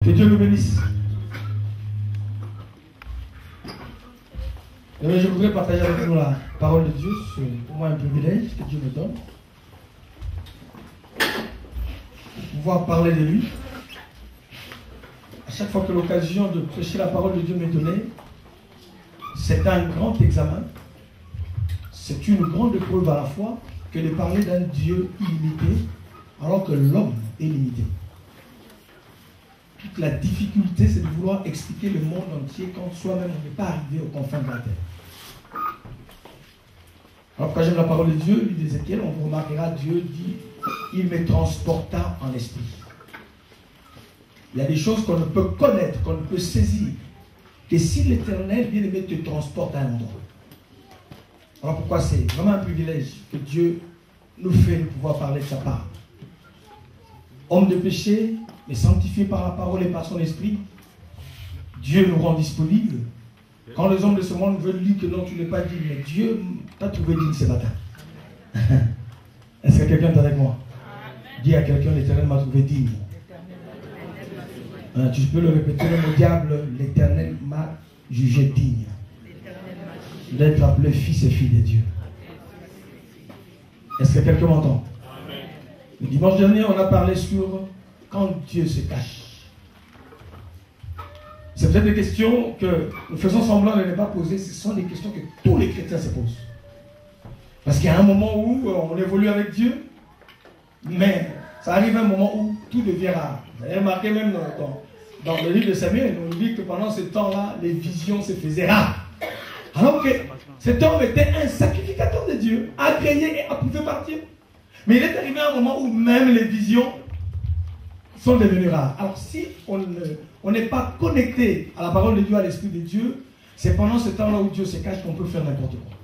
Que Dieu nous bénisse. Et je voudrais partager avec vous la parole de Dieu. C'est pour moi un privilège que Dieu me donne. Pouvoir parler de lui. À chaque fois que l'occasion de prêcher la parole de Dieu m'est donnée, c'est un grand examen. C'est une grande preuve à la fois que de parler d'un Dieu illimité alors que l'homme est limité. Toute la difficulté, c'est de vouloir expliquer le monde entier quand soi-même on n'est pas arrivé aux confins de la terre. Alors quand j'aime la parole de Dieu, lui d'Ézéchiel, on vous remarquera, Dieu dit, il me transporta en esprit. Il y a des choses qu'on ne peut connaître, qu'on ne peut saisir, que si l'Éternel vient aimé te transporte à un endroit. Alors pourquoi c'est vraiment un privilège que Dieu nous fait de pouvoir parler de sa part. Homme de péché, mais sanctifié par la parole et par son esprit, Dieu nous rend disponibles. Quand les hommes de ce monde veulent dire que non, tu n'es pas digne, mais Dieu t'a trouvé digne ce matin. Est-ce que quelqu'un est avec moi? Dis à quelqu'un, l'Éternel m'a trouvé digne. Tu peux le répéter, le mot diable, l'Éternel m'a jugé digne d'être appelé fils et fille de Dieu. Est-ce que quelqu'un m'entend? Le dimanche dernier, on a parlé sur quand Dieu se cache. C'est peut-être des questions que nous faisons semblant de ne pas poser. Ce sont des questions que tous les chrétiens se posent. Parce qu'il y a un moment où on évolue avec Dieu, mais ça arrive un moment où tout devient rare. Vous avez remarqué même dans le livre de Samuel, on dit que pendant ce temps-là, les visions se faisaient rares. Alors que cet homme était un sacrificateur de Dieu, agréé et approuvé par Dieu. Mais il est arrivé un moment où même les visions sont devenues rares. Alors si on n'est pas connecté à la parole de Dieu, à l'Esprit de Dieu, c'est pendant ce temps-là où Dieu se cache qu'on peut faire n'importe quoi.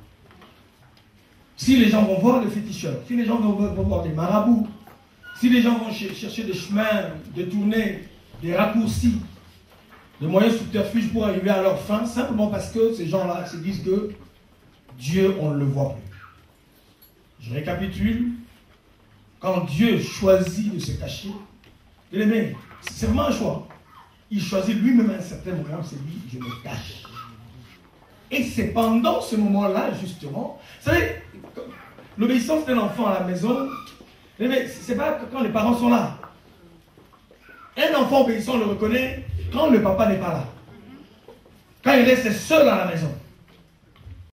Si les gens vont voir les féticheurs, si les gens vont voir des marabouts, si les gens vont chercher des chemins détournés, des raccourcis, des moyens subterfuges pour arriver à leur fin, simplement parce que ces gens-là se disent que Dieu, on ne le voit plus. Je récapitule. Quand Dieu choisit de se cacher, c'est vraiment un choix. Il choisit lui-même à un certain moment, il s'est dit, je me cache. Et c'est pendant ce moment-là, justement, vous savez, l'obéissance d'un enfant à la maison, c'est pas quand les parents sont là. Un enfant obéissant le reconnaît quand le papa n'est pas là. Quand il reste seul à la maison.